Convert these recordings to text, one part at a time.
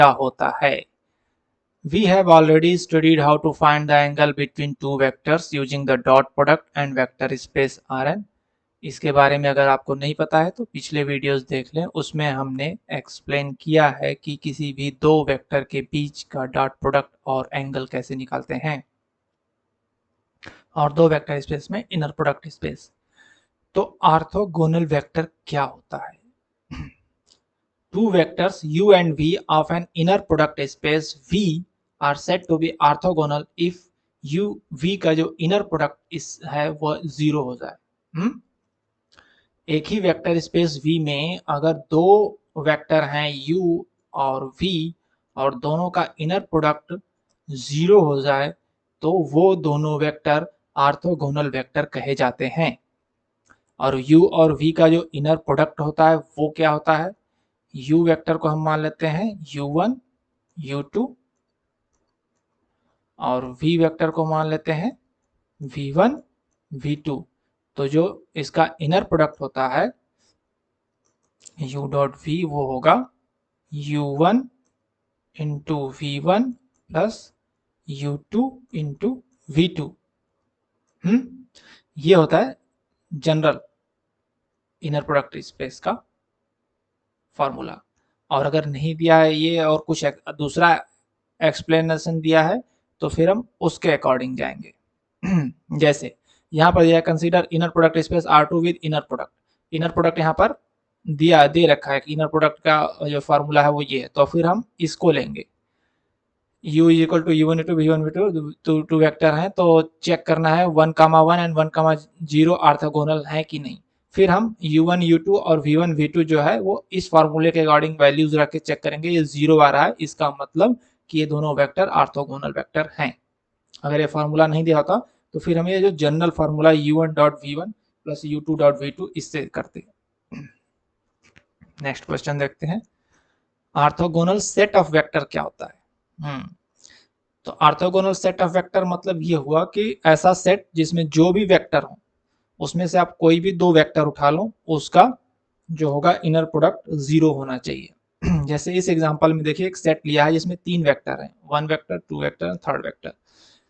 क्या होता है। We have already studied how to find the angle between two vectors using the dot product and vector space Rn. इसके बारे में अगर आपको नहीं पता है तो पिछले वीडियोस देख लें, उसमें हमने एक्सप्लेन किया है कि किसी भी दो वेक्टर के बीच का डॉट प्रोडक्ट और एंगल कैसे निकालते हैं, और दो वेक्टर स्पेस में इनर प्रोडक्ट स्पेस। तो ऑर्थोगोनल वेक्टर क्या होता है? Two vectors u and v of an inner product space V are said to be orthogonal if u v का जो इनर प्रोडक्ट है वो 0 हो जाए। एक ही वेक्टर स्पेस V में अगर दो वेक्टर हैं u और v और दोनों का इनर प्रोडक्ट 0 हो जाए तो वो दोनों वेक्टर ऑर्थोगोनल वेक्टर कहे जाते हैं। और u और v का जो इनर प्रोडक्ट होता है वो क्या होता है? u वेक्टर को हम मान लेते हैं u1 u2 और v वेक्टर को मान लेते हैं v1 v2। तो जो इसका इनर प्रोडक्ट होता है u डॉट v वो होगा u1 into v1 plus u2 into v2। ये होता है जनरल इनर प्रोडक्ट स्पेस का फॉर्मूला। और अगर नहीं दिया है ये और कुछ दूसरा एक्सप्लेनेशन दिया है तो फिर हम उसके अकॉर्डिंग जाएंगे। जैसे यहाँ पर दिया consider inner product space R2 with inner product. Inner product यहाँ पर दे रखा है कि इनर प्रोडक्ट का जो फार्मूला है वो ये है, तो फिर हम इसको लेंगे u is equal to u1 into v1 v2। Two vector हैं तो चेक करना है 1,1 एंड 1,0 ऑर्थोगोनल है कि नहीं। फिर हम u1 u2 और v1 v2 जो है वो इस फार्मूले के अकॉर्डिंग वैल्यूज रख के चेक करेंगे। ये 0 आ रहा है, इसका मतलब कि ये दोनों वेक्टर ऑर्थोगोनल वेक्टर हैं। अगर ये फार्मूला नहीं दिया होता तो फिर हम ये जो general formula u1 dot v1 plus u2 dot v2 इससे करते हैं। नेक्स्ट क्वेश्चन देखते हैं, ऑर्थोगोनल सेट ऑफ वेक्टर क्या होता है? तो ऑर्थोगोनल सेट ऑफ वेक्टर मतलब ये हुआ कि ऐसा सेट जिसमें जो भी वेक्टर हो उसमें से आप कोई भी दो वेक्टर उठा लो, उसका जो होगा इनर प्रोडक्ट 0 होना चाहिए। जैसे इस एग्जांपल में देखिए एक सेट लिया है जिसमें 3 वेक्टर हैं, 1 vector 2 vector third vector,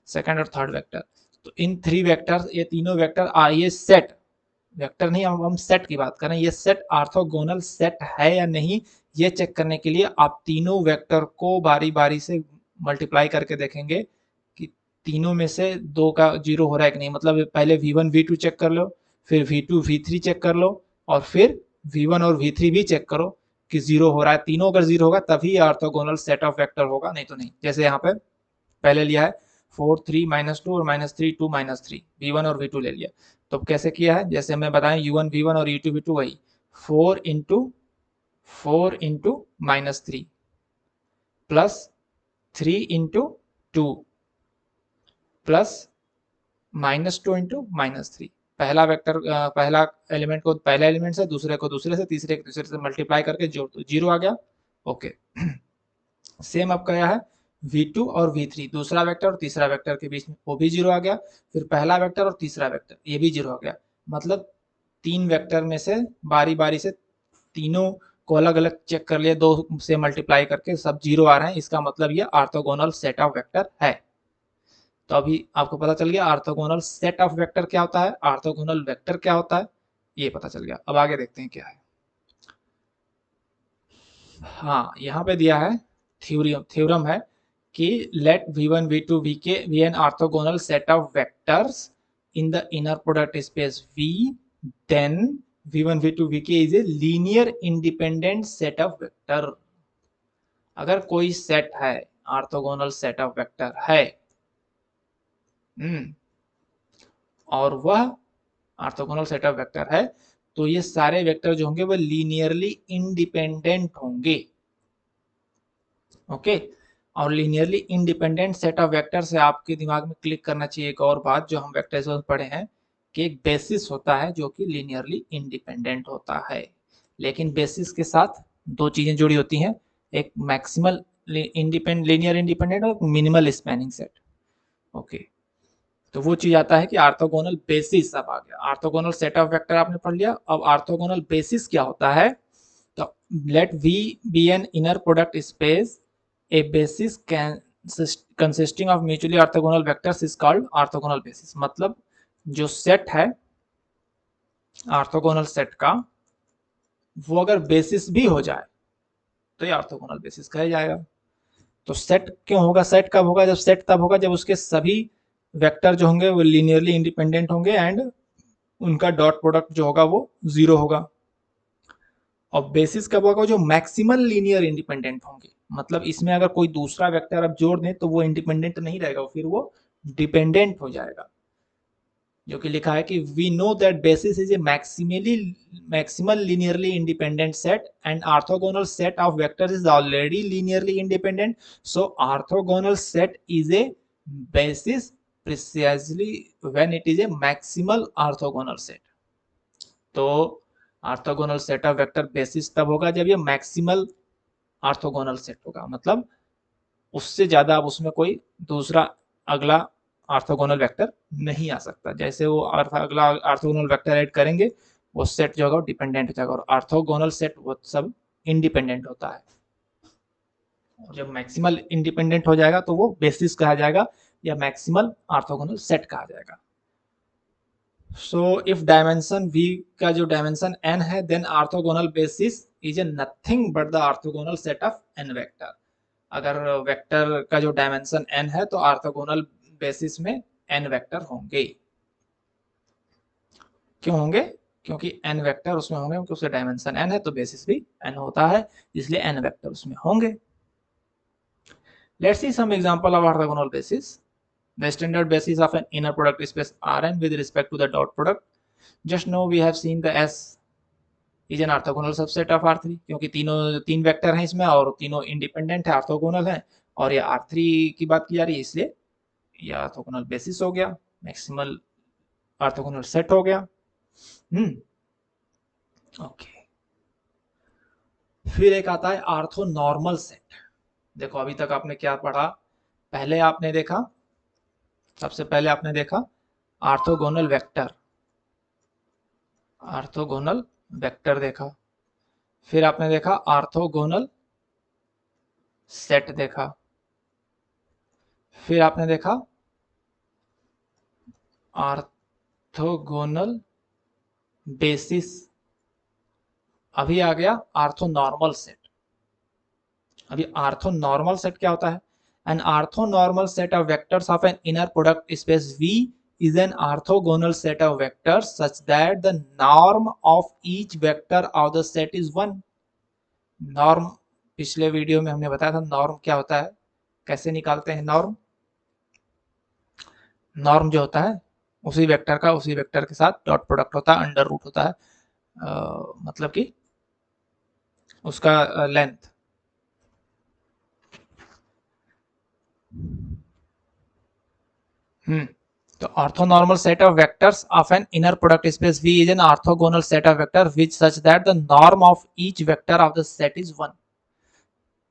second और थर्ड वेक्टर। तो इन 3 वेक्टर, ये तीनों वेक्टर ये सेट वेक्टर नहीं, हम सेट की बात करें, ये सेट ऑर्थोगोनल सेट है या नहीं ये चेक करने के लिए आप तीनों वेक्टर को बारी बारी से मल्टीप्लाई करके देखेंगे कि तीनों में से दो का 0 हो रहा है कि नहीं। मतलब पहले v1 v2 चेक कर लो, फिर v2 v3 चेक कर लो, और फिर v1 और v3 भी चेक करो कि 0 हो रहा है। तीनों अगर 0 होगा तभी ऑर्थोगोनल सेट ऑफ वेक्टर होगा, नहीं तो नहीं। जैसे यहाँ पे पहले लिया है 4 3 -2 और -3 2 -3, v1 और v2 ले लिया। तो कैसे किया है, जैसे हमें बताएं u1 v1 और u2 v2 वही 4 into -3 plus 3 into 2 plus -2 into -3। पहला वेक्टर पहला एलिमेंट को पहले एलिमेंट से, दूसरे को दूसरे से, तीसरे को तीसरे से मल्टीप्लाई करके जोड़ दो, 0 आ गया। ओके। सेम अब क्या है v2 और v3, दूसरा वेक्टर और तीसरा वेक्टर के बीच में वो भी 0 आ गया। फिर पहला वेक्टर और तीसरा वेक्टर ये भी 0 आ गया। मतलब 3 वेक्टर में से बारी बारी से तीनों को अलग अलग चेक कर लिया, 2 से मल्टीप्लाई करके सब 0 आ रहे हैं, इसका मतलब ये ऑर्थोगोनल सेट ऑफ वेक्टर है। तो अभी आपको पता चल गया ऑर्थोगोनल सेट ऑफ वेक्टर क्या होता है, ऑर्थोगोनल वेक्टर क्या होता है, ये पता चल गया। अब आगे देखते हैं क्या है। हाँ, यहाँ पे दिया है थ्योरम है कि let v1 v2 vk be an orthogonal set of vectors in the inner product space V, then v1 v2 vk is a linear independent set of vector। अगर कोई सेट है ऑर्थोगोनल सेट ऑफ वेक्टर है और वह orthogonal set of vector है तो ये सारे वेक्टर जो होंगे वो लीनियरली इंडिपेंडेंट होंगे। ओके। और linearly independent set of vector से आपके दिमाग में क्लिक करना चाहिए एक और बात जो हम वेक्टर्स में पढ़े हैं कि एक बेसिस होता है जो कि लीनियरली इंडिपेंडेंट होता है। लेकिन बेसिस के साथ दो चीजें जुड़ी होती हैं, एक मैक्सिमल लीनियर इंडिपेंडेंट और मिनिमल स्पैनिंग सेट। ओके। तो वो चीज आता है कि ऑर्थोगोनल बेसिस। अब आ गया ऑर्थोगोनल सेट ऑफ वेक्टर आपने पढ़ लिया। अब ऑर्थोगोनल बेसिस क्या होता है? तो let V be an inner product space a basis consisting of mutually orthogonal vectors is called orthogonal basis. मतलब जो सेट है ऑर्थोगोनल सेट का, वो अगर बेसिस भी हो जाए तो ये ऑर्थोगोनल बेसिस कहा जाएगा। तो सेट क्यों होगा, सेट कब होगा, जब सेट तब होगा जब उसके सभी वेक्टर जो होंगे वो लीनियरली इंडिपेंडेंट होंगे एंड उनका डॉट प्रोडक्ट जो होगा वो 0 होगा। और बेसिस कब होगा, जो मैक्सिमल लीनियर इंडिपेंडेंट होंगे। मतलब इसमें अगर कोई दूसरा वेक्टर आप जोड़ दें तो वो इंडिपेंडेंट नहीं रहेगा, फिर वो डिपेंडेंट हो जाएगा। जो कि लिखा है कि we know that basis is a maximal linearly independent set and orthogonal set of vectors is already linearly independent, so orthogonal set is a basis precisely when it is a maximal orthogonal set. तो orthogonal set of vector basis तब होगा जब ये maximal orthogonal set होगा, मतलब उससे ज्यादा अब उसमें कोई दूसरा अगला ऑर्थोगोनल वेक्टर नहीं आ सकता। जैसे वो अगला ऑर्थोगोनल वेक्टर ऐड करेंगे वो सेट जो होगा डिपेंडेंट हो जाएगा, और ऑर्थोगोनल सेट वो सब इंडिपेंडेंट होता है। और जब मैक्सिमल इंडिपेंडेंट हो जाएगा तो वो बेसिस कहा जाएगा या मैक्सिमल ऑर्थोगोनल सेट कहा जाएगा। सो इफ डायमेंशन v का जो डायमेंशन n है, then orthogonal basis is a nothing but the orthogonal set of n vector. अगर वेक्टर का जो डायमेंशन n है तो ऑर्थोगोनल बेसिस में n वेक्टर होंगे। क्यों होंगे, क्योंकि n वेक्टर उसमें होंगे, क्योंकि उसका डायमेंशन n है तो बेसिस भी n होता है, इसलिए n वेक्टर उसमें होंगे। Let's see some example of orthogonal basis. The standard basis of an inner product space Rn with respect to the dot product. Just now we have seen the S is an orthogonal subset of R3, क्योंकि तीन vector हैं इसमें और तीनों independent है, orthogonal है, और ये R3 की बात की जा रही है, इसलिए ये ऑर्थोगोनल बेसिस हो गया, मैक्सिमल ऑर्थोगोनल सेट हो गया। ओके, फिर एक आता है ऑर्थोनॉर्मल सेट। देखो अभी तक आपने क्या पढ़ा, पहले आपने देखा, सबसे पहले आपने देखा ऑर्थोगोनल वेक्टर, ऑर्थोगोनल वेक्टर देखा, फिर आपने देखा ऑर्थोगोनल सेट देखा, फिर आपने देखा ऑर्थोगोनल बेसिस, अभी आ गया ऑर्थोनॉर्मल सेट। अभी ऑर्थोनॉर्मल सेट क्या होता है, N orthonormal set of vectors of an inner product space V is an orthogonal set of vectors such that the norm of each vector of the set is 1। Norm पिछले video में हमने बताया था, norm क्या होता है, कैसे निकालते हैं नॉर्म। नॉर्म जो होता है उसी वेक्टर का उसी वेक्टर के साथ डॉट प्रोडक्ट होता है, अंडर रूट होता है, मतलब कि उसका लेंथ। तो orthonormal set of vectors of an inner product space V is an orthogonal set of vector which such that the norm of each vector of the set is 1।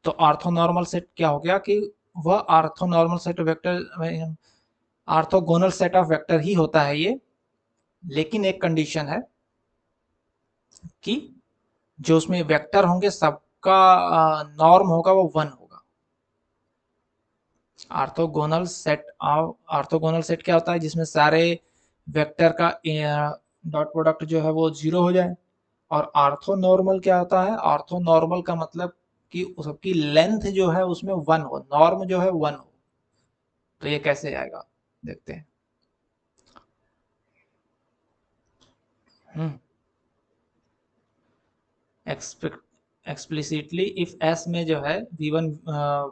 तो orthonormal set क्या हो गया कि वह orthonormal set of vector, orthogonal set of vector ही होता है ये, लेकिन एक कंडीशन है कि जो उसमें वेक्टर होंगे सबका नॉर्म होगा वो 1 होगा। ऑर्थोगोनल सेट क्या होता है, जिसमें सारे वेक्टर का डॉट प्रोडक्ट जो है वो 0 हो जाए। और ऑर्थोनॉर्मल क्या होता है, ऑर्थोनॉर्मल का मतलब कि सबकी लेंथ जो है उसमें 1 हो, नॉर्म जो है 1 हो। तो ये कैसे आएगा देखते हैं। एक्सप्लिसिटली इफ S में जो है V1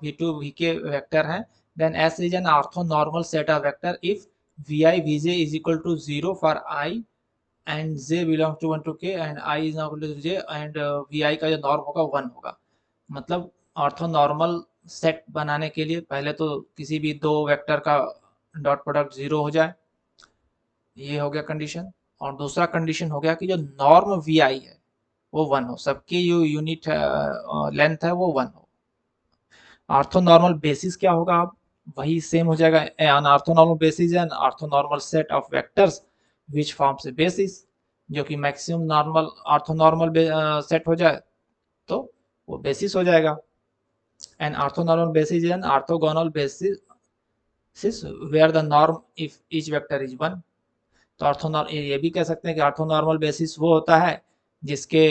V2 Vk वेक्टर हैं, then S is an orthonormal set of vector if Vi Vj is equal to 0 for I and j belong to 1 to k and I is not equal to j and Vi का जो norm होगा 1 होगा। मतलब orthonormal set बनाने के लिए पहले तो किसी भी दो वेक्टर का डॉट प्रोडक्ट 0 हो जाए, ये हो गया कंडीशन। और दूसरा कंडीशन हो गया कि जो नॉर्म Vi है वो 1 हो, सबकी जो यूनिट लेंथ है वो 1 हो। ऑर्थोनॉर्मल बेसिस क्या होगा, अब वही सेम हो जाएगा, an orthonormal basis N orthonormal set of vectors which forms a basis. जो कि मैक्सिमम नॉर्मल ऑर्थोनॉर्मल सेट हो जाए तो वो बेसिस हो जाएगा। An orthonormal basis is an orthogonal basis where the norm if each vector is 1। तो orthonormal ये भी कह सकते हैं कि ऑर्थोनॉर्मल बेसिस वो होता है जिसके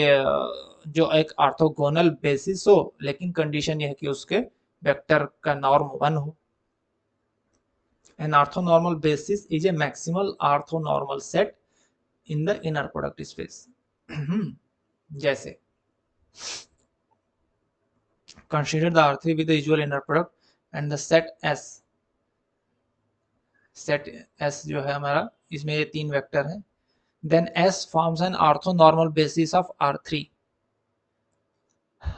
जो एक ऑर्थोगोनल बेसिस हो, लेकिन कंडीशन ये है कि उसके वेक्टर का नॉर्म 1 हो। An orthonormal basis is a maximal orthonormal set in the inner product space. जैसे consider the R3 with the usual inner product and the set S। set S जो है हमारा, इसमें ये 3 वेक्टर हैं। then S forms an orthonormal basis of R3।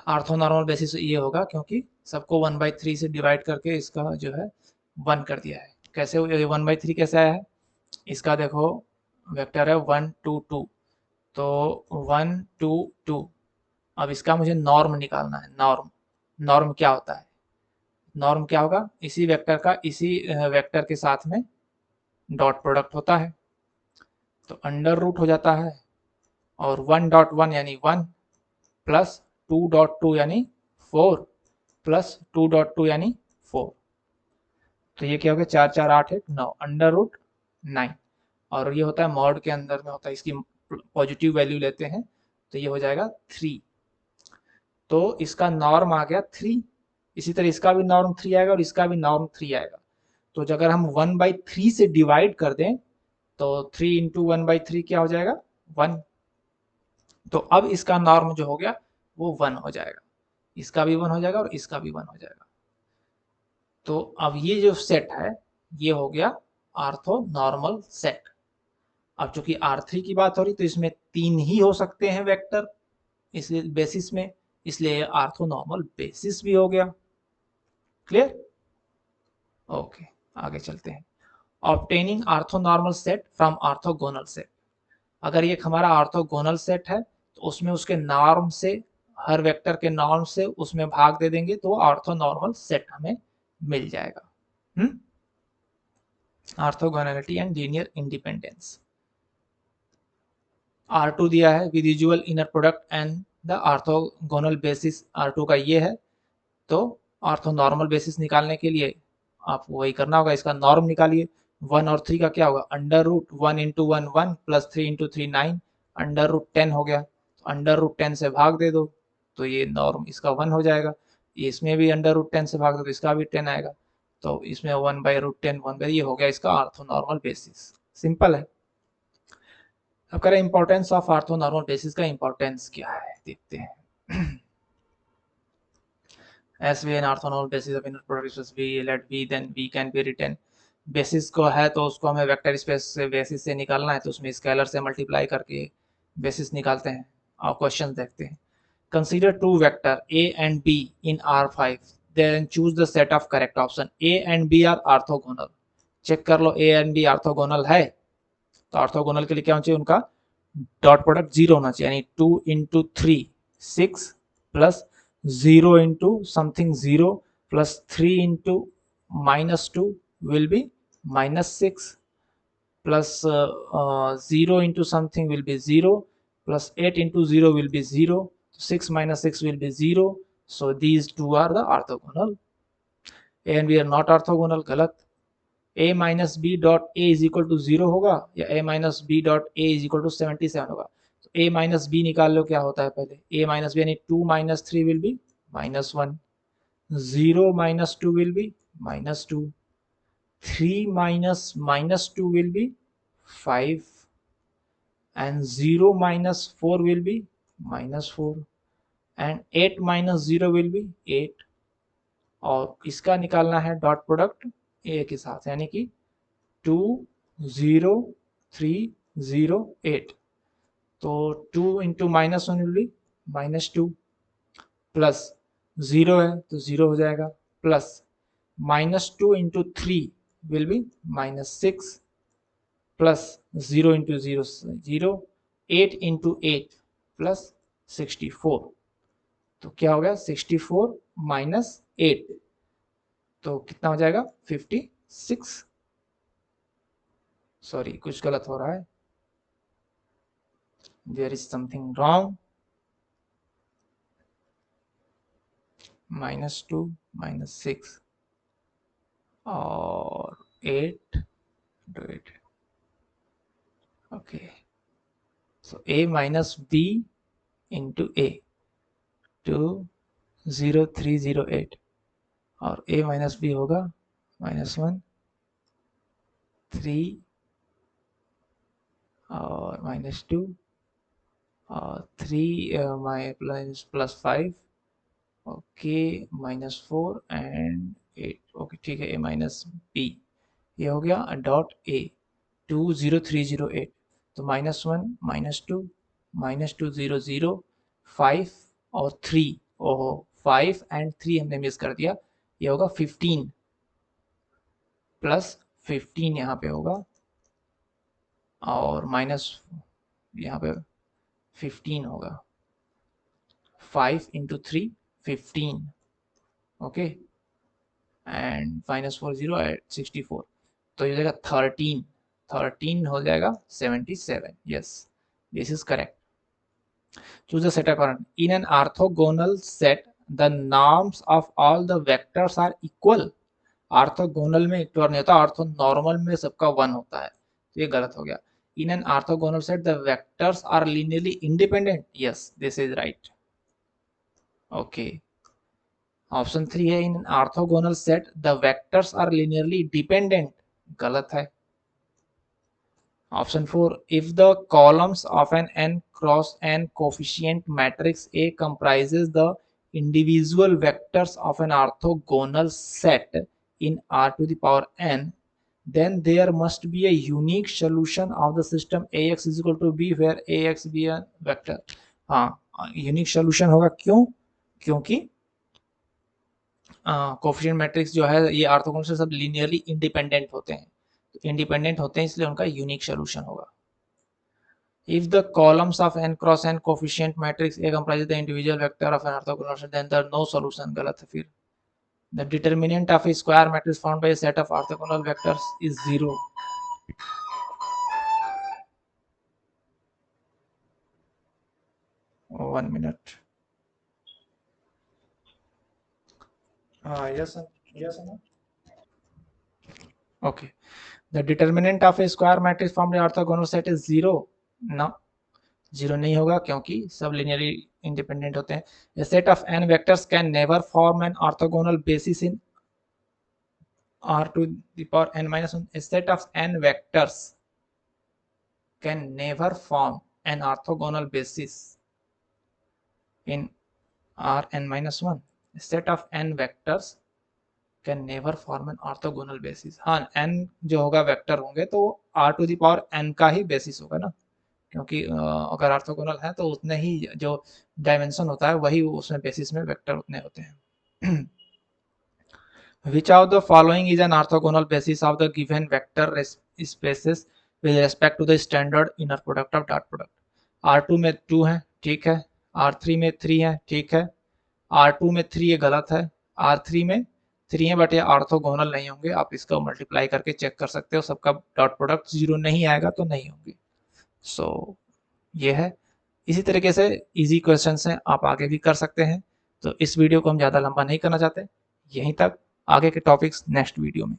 Orthonormal basis ये होगा क्योंकि सबको 1/3 से डिवाइड करके इसका जो है 1 कर दिया है। कैसे 1/3 कैसे आया है? इसका देखो वेक्टर है 1 2 2, तो 1 2 2। अब इसका मुझे नॉर्म निकालना है। नॉर्म क्या होता है? नॉर्म क्या होगा? इसी वेक्टर का इसी वेक्टर के साथ में डॉट प्रोडक्ट होता है, तो अंडर रूट हो जाता है, और 1.1 यानी 1 प्लस 2.2 यानी 4 प्लस 2.2 यानी 4। तो ये क्या हो गया? 4 4 8 1 9 अंडर रूट 9। और ये होता है मॉड के अंदर में होता है, इसकी पॉजिटिव वैल्यू लेते हैं तो ये हो जाएगा 3। तो इसका नॉर्म आ गया 3। इसी तरह इसका भी नॉर्म 3 आएगा और इसका भी नॉर्म 3 आएगा। तो अगर हम 1/3 से डिवाइड कर दें तो 3 इंटू 1/3 क्या हो जाएगा? 1। तो अब इसका नॉर्म जो हो गया वो 1 हो जाएगा, इसका भी 1 हो जाएगा और इसका भी 1 हो जाएगा। तो अब ये जो सेट है ये हो गया ऑर्थोनॉर्मल सेट। अब चूंकि R3 की बात हो रही तो इसमें 3 ही हो सकते हैं वेक्टर इसलिए बेसिस में, इसलिए ऑर्थोनॉर्मल बेसिस भी हो गया। क्लियर? ओके, आगे चलते हैं। Obtaining orthonormal set from orthogonal set. अगर ये हमारा ऑर्थोगोनल सेट है तो उसमें उसके नॉर्म से, हर वेक्टर के नॉर्म से उसमें भाग दे देंगे तो ऑर्थोनॉर्मल सेट हमें मिल जाएगा। Orthogonality and linear independence. R2 दिया है with usual inner product and the orthogonal basis R2 का ये है। तो ऑर्थोनॉर्मल बेसिस निकालने के लिए आपको वही करना होगा, इसका नॉर्म निकालिए। 1 और 3 का क्या होगा? Under root 1 into 1 1 plus 3 into 3 9 under root 10 हो गया। अंडर रूट 10 से भाग दे दो तो ये नॉर्म इसका 1 हो जाएगा। इसमें भी अंडर रूट 10 से भाग दो तो इसका भी 10 आएगा। तो इसमें 1/√10 1 ये हो गया इसका ऑर्थोनॉर्मल बेसिस। सिंपल है। अब करें इंपॉर्टेंस ऑफ ऑर्थोनॉर्मल बेसिस का इंपॉर्टेंस क्या है देखते हैं। as we an orthonormal basis of inner product space V, let V then V can be written। Basis को है तो उसको हमें वेक्टर स्पेस से बेसिस से निकालना है तो उसमें स्केलर से मल्टीप्लाई करके बेसिस निकालते हैं। और क्वेश्चन देखते हैं। Consider two vector A and B in R5 then choose the set of correct option। A and B are orthogonal। Check कर लो A and B ऑर्थोगोनल है तो ऑर्थोगोनल के लिए क्या होना चाहिए? उनका डॉट प्रोडक्ट 0 होना चाहिए, यानी 2 into 3 6 plus 0 into something 0 plus 3 into -2 will be -6 plus 0 into something will be 0 plus 8 into 0 will be 0, 6 minus 6 will be 0। So these two are the orthogonal। A and B are not orthogonal। गलत। A minus B dot A is equal to 0 होगा या A minus B dot A is equal to 77 होगा। तो A minus B निकाल लो, क्या होता है पहले? A minus B यानी 2 minus 3 will be -1, 0 minus 2 will be -2, 3 minus -2 will be 5 and 0 minus 4 will be -4 and 8 minus 0 will be 8। और इसका निकालना है डॉट प्रोडक्ट A के साथ, यानी कि 2 0 3 0 8। तो 2 इंटू -1 विल बी -2 प्लस 0 है तो 0 हो जाएगा plus -2 into 3 will be -6 plus 0 into 0 0 8 into 8 plus 64। तो क्या हो गया? 64 माइनस 8 तो कितना हो जाएगा? 56। सॉरी कुछ गलत हो रहा है, देयर इज समथिंग रॉन्ग। -2 -6 और 8 into 8. Okay, so a minus b into a 20308 और a माइनस बी होगा -1 3 और -2 और 3 प्लस 5 ओके -4 एंड 8. ओके ठीक है, a माइनस बी ये हो गया डॉट a 20308. तो -1 -2 -200 5 और 3. ओहो 5 एंड 3 हमने मिस कर दिया. ये होगा 15 प्लस 15 यहाँ पे होगा और माइनस यहाँ पे 15 होगा. 5 इंटू 3 15. Okay and -4 0 64. तो ये हो जाएगा 13 हो जाएगा 77. Yes, this is correct. Choose a set equivalent. In an orthogonal set, the norms of all the vectors are equal. Orthogonal में इक्वल नहीं होता, ऑर्थोनॉर्मल में सबका 1 होता है, तो ये गलत हो गया. In an orthogonal set the vectors are linearly independent. Yes, this is right. Okay, option 3 है in an orthogonal set the vectors are linearly dependent. गलत है. Option 4, if the columns of an n cross n coefficient matrix A comprises the individual vectors of an orthogonal set in R to the power n, then there must be a unique solution of the system Ax is equal to b where Ax be a vector. हाँ, unique solution होगा. क्यों? क्योंकि coefficient matrix जो है ये orthogonal से सब linearly independent होते हैं. इंडिपेंडेंट होते हैं इसलिए उनका यूनिक सोल्यूशन होगा. If the columns of n cross n coefficient matrix A comprises the individual vector of an orthogonal set, then there is no solution. गलत है फिर. The determinant of a square matrix formed by a set of orthogonal vectors is 0. Oh, 1 minute. Yes sir. Yes sir. Okay. The determinant of a square matrix formed by orthogonal set is 0. No, 0 नहीं होगा क्योंकि सब linearly independent होते हैं. A set of n vectors can never form an orthogonal basis in R to the power n minus 1. A set of n vectors can never form an orthogonal basis in R n minus 1. A set of n vectors can never form an orthogonal basis. हाँ, n जो होगा vector होंगे तो R to the power n का ही basis होगा ना, क्योंकि अगर ऑर्थोगोनल है तो उतने ही जो डायमेंशन होता है वही उसमें बेसिस में वेक्टर उतने होते हैं. Which of the following is an orthogonal basis of the given vector spaces with respect to the standard inner product of dot product? R2 में 2 है, ठीक है. R3 में 3 है, ठीक है. R2 में 3 ये गलत है. R3 में 3 है बट ये ऑर्थोगोनल नहीं होंगे. आप इसका मल्टीप्लाई करके चेक कर सकते हो, सबका डॉट प्रोडक्ट 0 नहीं आएगा तो नहीं होंगे. सो ये है. इसी तरीके से इजी क्वेश्चन हैं, आप आगे भी कर सकते हैं. तो इस वीडियो को हम ज़्यादा लंबा नहीं करना चाहते, यहीं तक. आगे के टॉपिक्स नेक्स्ट वीडियो में.